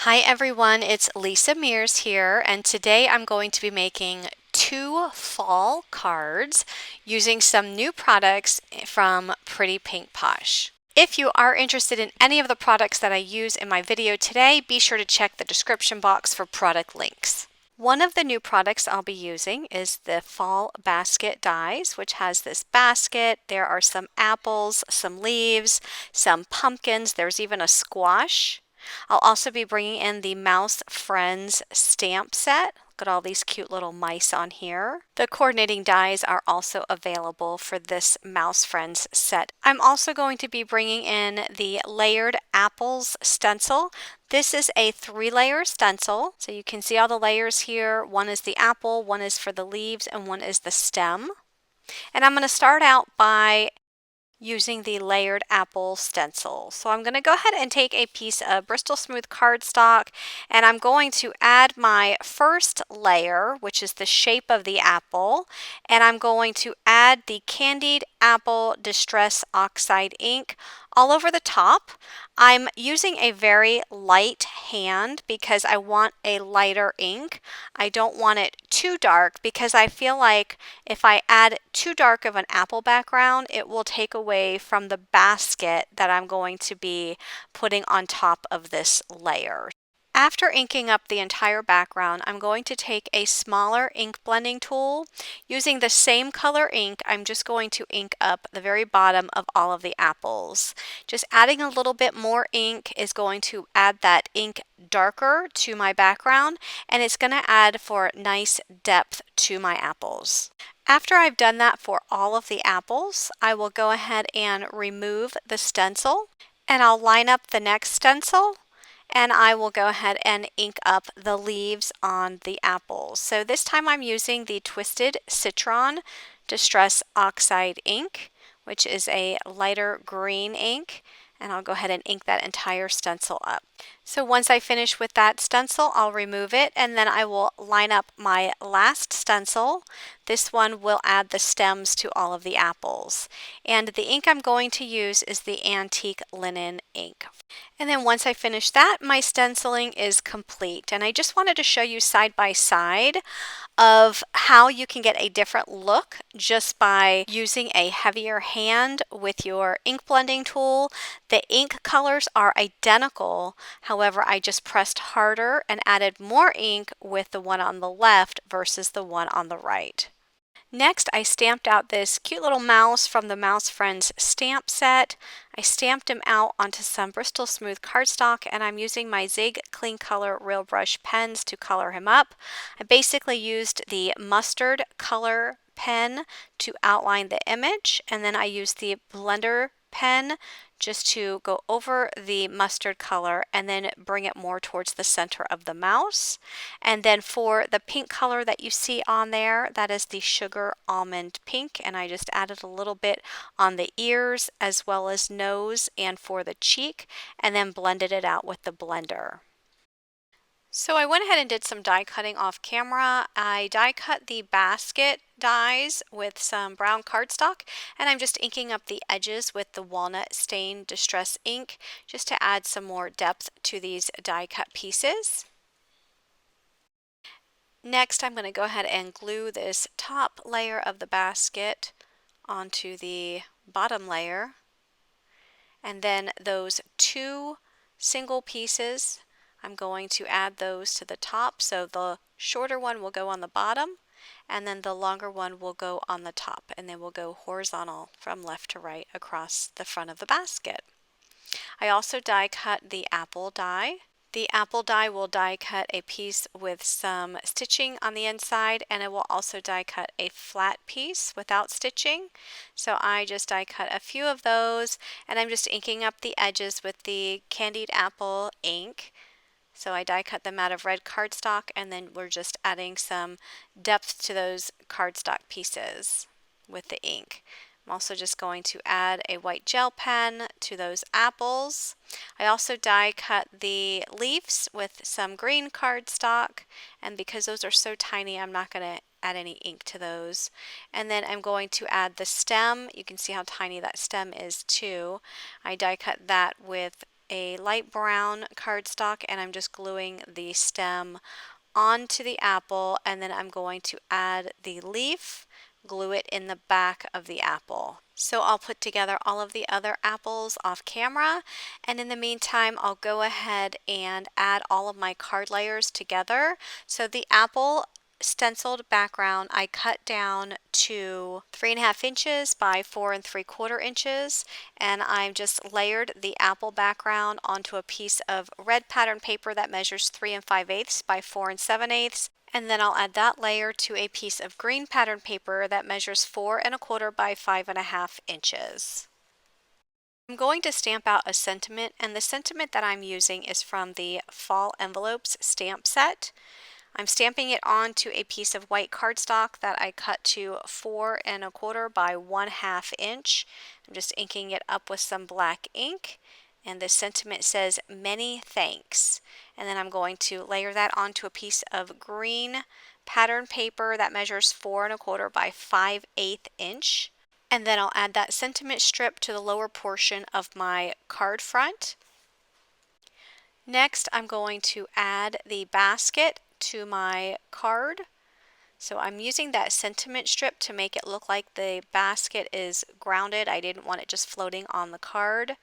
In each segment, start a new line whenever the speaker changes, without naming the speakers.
Hi everyone, it's Lisa Mears here, and today I'm going to be making 2 fall cards using some new products from Pretty Pink Posh. If you are interested in any of the products that I use in my video today, be sure to check the description box for product links. One of the new products I'll be using is the Fall Basket Dies, which has this basket. There are some apples, some leaves, some pumpkins, there's even a squash. I'll also be bringing in the Mouse Friends stamp set. Look at all these cute little mice on here. The coordinating dies are also available for this Mouse Friends set. I'm also going to be bringing in the Layered Apples stencil. This is a 3-layer stencil, so you can see all the layers here. One is the apple, one is for the leaves, and one is the stem. And I'm going to start out by using the layered apple stencil. So I'm going to go ahead and take a piece of Bristol Smooth cardstock, and I'm going to add my first layer, which is the shape of the apple, and I'm going to add the Candied Apple Distress Oxide ink all over the top. I'm using a very light hand because I want a lighter ink. I don't want it too dark because I feel like if I add too dark of an apple background, it will take away from the basket that I'm going to be putting on top of this layer. After inking up the entire background, I'm going to take a smaller ink blending tool. Using the same color ink, I'm just going to ink up the very bottom of all of the apples. Just adding a little bit more ink is going to add that ink darker to my background, and it's going to add for nice depth to my apples. After I've done that for all of the apples, I will go ahead and remove the stencil, and I'll line up the next stencil, and I will go ahead and ink up the leaves on the apples. So this time I'm using the Twisted Citron Distress Oxide ink, which is a lighter green ink, and I'll go ahead and ink that entire stencil up. So once I finish with that stencil, I'll remove it, and then I will line up my last stencil. This one will add the stems to all of the apples. And the ink I'm going to use is the Antique Linen ink. And then once I finish that, my stenciling is complete. And I just wanted to show you side by side of how you can get a different look just by using a heavier hand with your ink blending tool. The ink colors are identical, however, I just pressed harder and added more ink with the one on the left versus the one on the right. Next, I stamped out this cute little mouse from the Mouse Friends stamp set. I stamped him out onto some Bristol Smooth cardstock, and I'm using my Zig Clean Color Real Brush pens to color him up. I basically used the mustard color pen to outline the image, and then I used the blender pen just to go over the mustard color and then bring it more towards the center of the mouse. And then for the pink color that you see on there, that is the Sugar Almond Pink, and I just added a little bit on the ears as well as nose and for the cheek, and then blended it out with the blender. So I went ahead and did some die cutting off camera. I die cut the basket dies with some brown cardstock, and I'm just inking up the edges with the Walnut Stain Distress ink just to add some more depth to these die cut pieces. Next, I'm going to go ahead and glue this top layer of the basket onto the bottom layer, and then those 2 single pieces, I'm going to add those to the top. So the shorter one will go on the bottom, and then the longer one will go on the top, and then we'll go horizontal from left to right across the front of the basket. I also die cut the apple die. The apple die will die cut a piece with some stitching on the inside, and it will also die cut a flat piece without stitching. So I just die cut a few of those, and I'm just inking up the edges with the Candied Apple ink. So I die cut them out of red cardstock, and then we're just adding some depth to those cardstock pieces with the ink. I'm also just going to add a white gel pen to those apples. I also die cut the leaves with some green cardstock, and because those are so tiny, I'm not going to add any ink to those. And then I'm going to add the stem. You can see how tiny that stem is too. I die cut that with a light brown cardstock and I'm just gluing the stem onto the apple, and then I'm going to add the leaf, glue it in the back of the apple. So I'll put together all of the other apples off camera, and in the meantime I'll go ahead and add all of my card layers together. So the apple stenciled background I cut down to 3.5 inches by 4 3/4 inches, and I've just layered the apple background onto a piece of red pattern paper that measures 3 5/8 by 4 7/8, and then I'll add that layer to a piece of green pattern paper that measures 4 1/4 by 5.5 inches. I'm going to stamp out a sentiment, and the sentiment that I'm using is from the Fall Envelopes stamp set. I'm stamping it onto a piece of white cardstock that I cut to 4 1/4 by 1/2 inch. I'm just inking it up with some black ink, and the sentiment says "Many thanks." And then I'm going to layer that onto a piece of green pattern paper that measures 4 1/4 by 5/8 inch. And then I'll add that sentiment strip to the lower portion of my card front. Next, I'm going to add the basket to my card. So I'm using that sentiment strip to make it look like the basket is grounded. I didn't want it just floating on the card.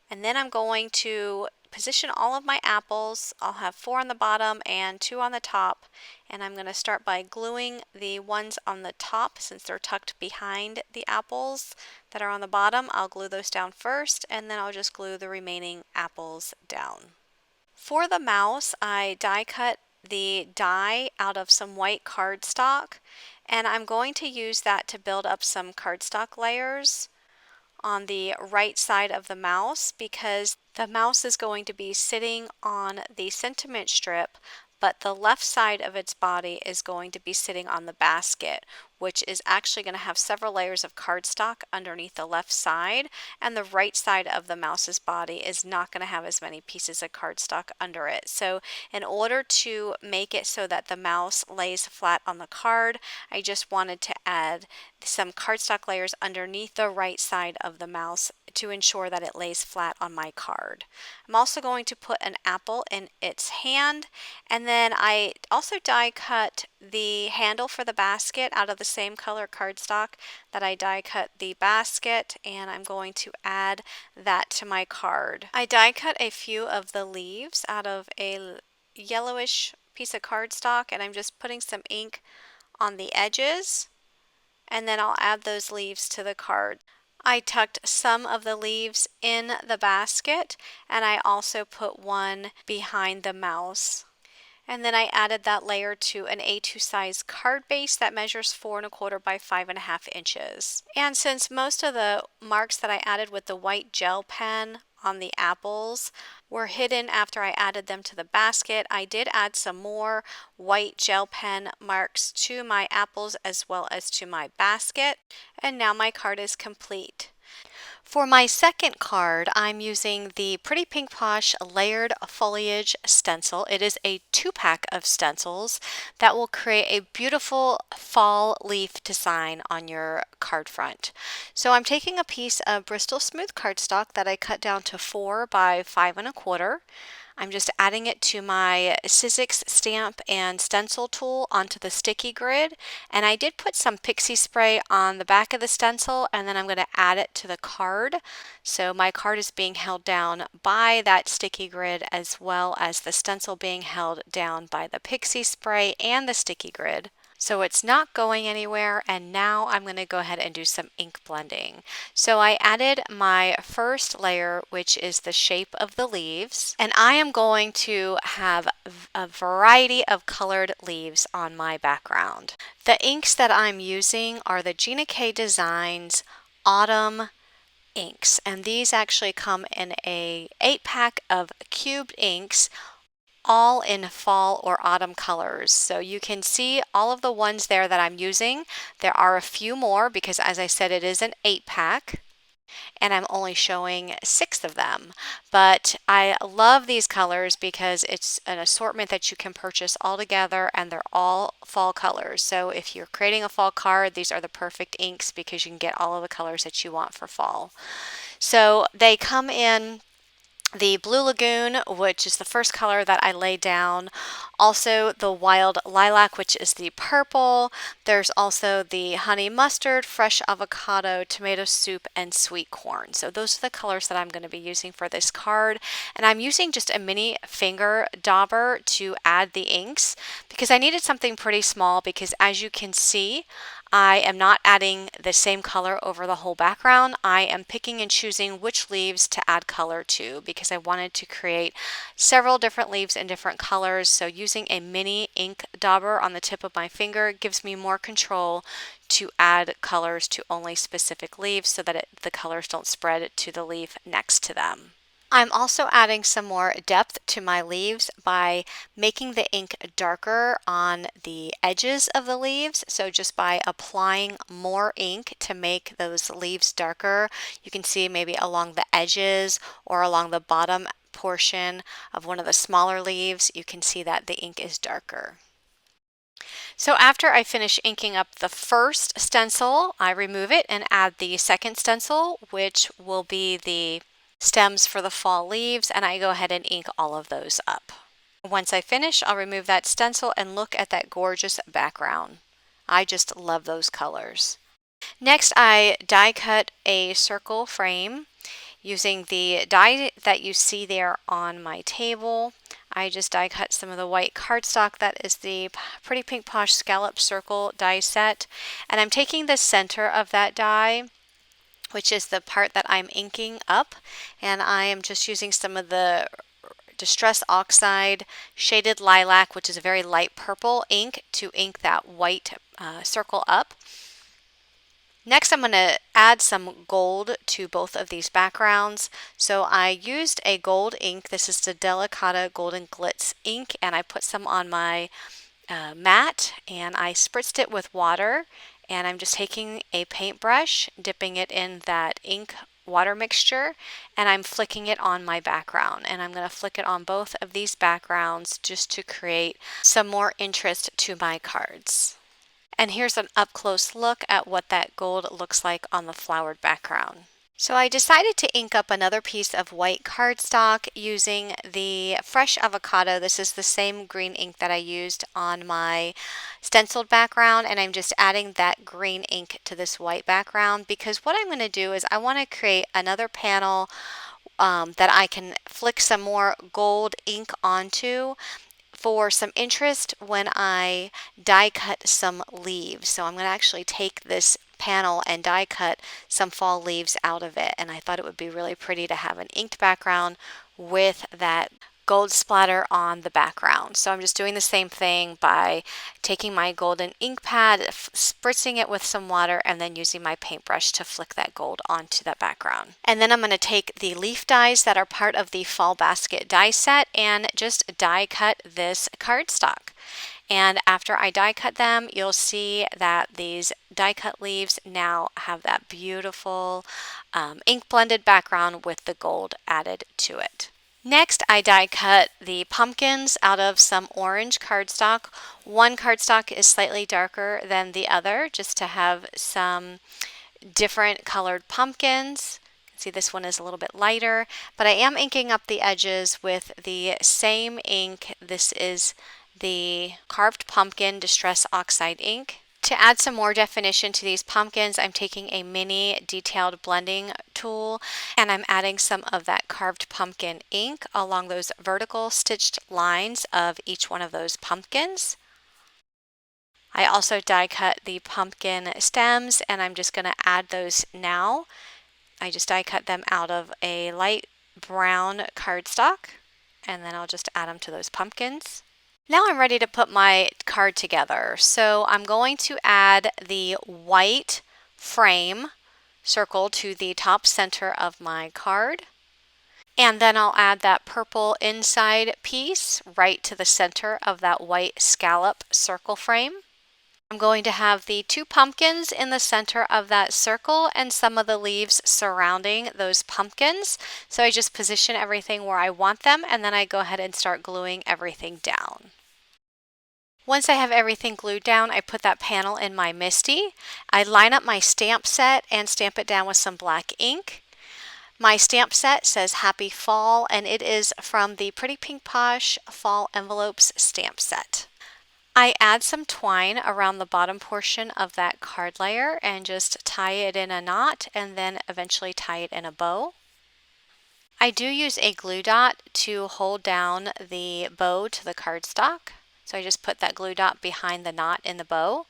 And then I'm going to position all of my apples. I'll have 4 on the bottom and 2 on the top. And I'm going to start by gluing the ones on the top since they're tucked behind the apples that are on the bottom. I'll glue those down first, and then I'll just glue the remaining apples down. For the mouse, I die cut the die out of some white cardstock, and I'm going to use that to build up some cardstock layers on the right side of the mouse, because the mouse is going to be sitting on the sentiment strip, but the left side of its body is going to be sitting on the basket, which is actually going to have several layers of cardstock underneath the left side, and the right side of the mouse's body is not going to have as many pieces of cardstock under it. So in order to make it so that the mouse lays flat on the card, I just wanted to add some cardstock layers underneath the right side of the mouse to ensure that it lays flat on my card. I'm also going to put an apple in its hand, and then I also die cut the handle for the basket out of the same color cardstock that I die cut the basket, and I'm going to add that to my card. I die cut a few of the leaves out of a yellowish piece of cardstock, and I'm just putting some ink on the edges, and then I'll add those leaves to the card. I tucked some of the leaves in the basket, and I also put one behind the mouse. And then I added that layer to an A2 size card base that measures 4 1/4 by 5.5 inches. And since most of the marks that I added with the white gel pen on the apples were hidden after I added them to the basket, I did add some more white gel pen marks to my apples as well as to my basket. And now my card is complete. For my second card, I'm using the Pretty Pink Posh Layered Foliage Stencil. It is a 2-pack of stencils that will create a beautiful fall leaf design on your card front. So I'm taking a piece of Bristol Smooth cardstock that I cut down to 4 by 5 1/4. I'm just adding it to my Sizzix stamp and stencil tool onto the sticky grid, and I did put some pixie spray on the back of the stencil, and then I'm going to add it to the card. So my card is being held down by that sticky grid as well as the stencil being held down by the pixie spray and the sticky grid. So it's not going anywhere, and now I'm going to go ahead and do some ink blending. So I added my first layer, which is the shape of the leaves, and I am going to have a variety of colored leaves on my background. The inks that I'm using are the Gina K Designs Autumn inks, and these actually come in a 8-pack of cubed inks, all in fall or autumn colors. So you can see all of the ones there that I'm using. There are a few more because, as I said, it is an 8-pack and I'm only showing 6 of them. But I love these colors because it's an assortment that you can purchase all together, and they're all fall colors. So if you're creating a fall card, these are the perfect inks because you can get all of the colors that you want for fall. So they come in the Blue Lagoon, which is the first color that I laid down. Also the Wild Lilac, which is the purple. There's also the Honey Mustard, Fresh Avocado, Tomato Soup, and Sweet Corn. So those are the colors that I'm going to be using for this card. And I'm using just a mini finger dauber to add the inks because I needed something pretty small because as you can see, I am not adding the same color over the whole background. I am picking and choosing which leaves to add color to because I wanted to create several different leaves in different colors. So using a mini ink dauber on the tip of my finger gives me more control to add colors to only specific leaves so that the colors don't spread to the leaf next to them. I'm also adding some more depth to my leaves by making the ink darker on the edges of the leaves. So just by applying more ink to make those leaves darker, you can see maybe along the edges or along the bottom portion of one of the smaller leaves, you can see that the ink is darker. So after I finish inking up the first stencil, I remove it and add the second stencil, which will be the stems for the fall leaves, and I go ahead and ink all of those up. Once I finish, I'll remove that stencil and look at that gorgeous background. I just love those colors. Next, I die cut a circle frame using the die that you see there on my table. I just die cut some of the white cardstock that is the Pretty Pink Posh Scallop Circle die set, and I'm taking the center of that die, which is the part that I'm inking up, and I am just using some of the Distress Oxide Shaded Lilac, which is a very light purple ink, to ink that white circle up. Next, I'm going to add some gold to both of these backgrounds. So I used a gold ink. This is the Delicata Golden Glitz ink, and I put some on my mat, and I spritzed it with water. And I'm just taking a paintbrush, dipping it in that ink water mixture, and I'm flicking it on my background. And I'm going to flick it on both of these backgrounds just to create some more interest to my cards. And here's an up-close look at what that gold looks like on the flowered background. So I decided to ink up another piece of white cardstock using the Fresh Avocado. This is the same green ink that I used on my stenciled background, and I'm just adding that green ink to this white background because what I'm going to do is I want to create another panel that I can flick some more gold ink onto for some interest when I die cut some leaves. So I'm going to actually take this panel and die cut some fall leaves out of it, and I thought it would be really pretty to have an inked background with that gold splatter on the background. So I'm just doing the same thing by taking my golden ink pad, spritzing it with some water, and then using my paintbrush to flick that gold onto that background. And then I'm going to take the leaf dies that are part of the Fall Basket die set and just die cut this cardstock. And after I die cut them, you'll see that these die cut leaves now have that beautiful ink blended background with the gold added to it. Next, I die cut the pumpkins out of some orange cardstock. One cardstock is slightly darker than the other, just to have some different colored pumpkins. See, this one is a little bit lighter, but I am inking up the edges with the same ink. This is the Carved Pumpkin Distress Oxide ink. To add some more definition to these pumpkins, I'm taking a mini detailed blending tool and I'm adding some of that carved pumpkin ink along those vertical stitched lines of each one of those pumpkins. I also die cut the pumpkin stems and I'm just going to add those now. I just die cut them out of a light brown cardstock and then I'll just add them to those pumpkins. Now I'm ready to put my card together. So I'm going to add the white frame circle to the top center of my card. And then I'll add that purple inside piece right to the center of that white scallop circle frame. I'm going to have the two pumpkins in the center of that circle and some of the leaves surrounding those pumpkins. So I just position everything where I want them and then I go ahead and start gluing everything down. Once I have everything glued down, I put that panel in my MISTI. I line up my stamp set and stamp it down with some black ink. My stamp set says Happy Fall, and it is from the Pretty Pink Posh Fall Envelopes stamp set. I add some twine around the bottom portion of that card layer and just tie it in a knot and then eventually tie it in a bow. I do use a glue dot to hold down the bow to the cardstock. So I just put that glue dot behind the knot in the bow.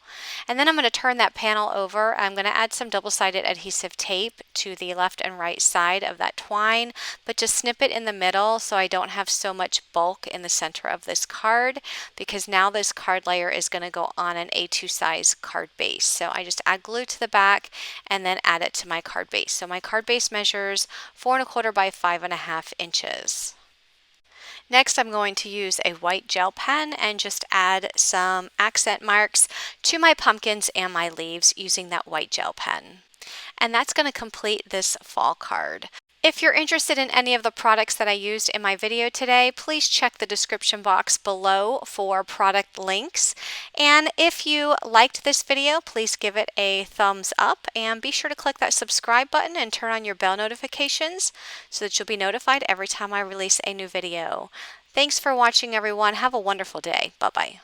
And then I'm going to turn that panel over. I'm going to add some double-sided adhesive tape to the left and right side of that twine, but just snip it in the middle so I don't have so much bulk in the center of this card, because now this card layer is going to go on an A2 size card base. So I just add glue to the back and then add it to my card base. So my card base measures 4¼ by 5½ inches. Next, I'm going to use a white gel pen and just add some accent marks to my pumpkins and my leaves using that white gel pen. And that's going to complete this fall card. If you're interested in any of the products that I used in my video today, please check the description box below for product links. And if you liked this video, please give it a thumbs up and be sure to click that subscribe button and turn on your bell notifications so that you'll be notified every time I release a new video. Thanks for watching, everyone. Have a wonderful day. Bye-bye.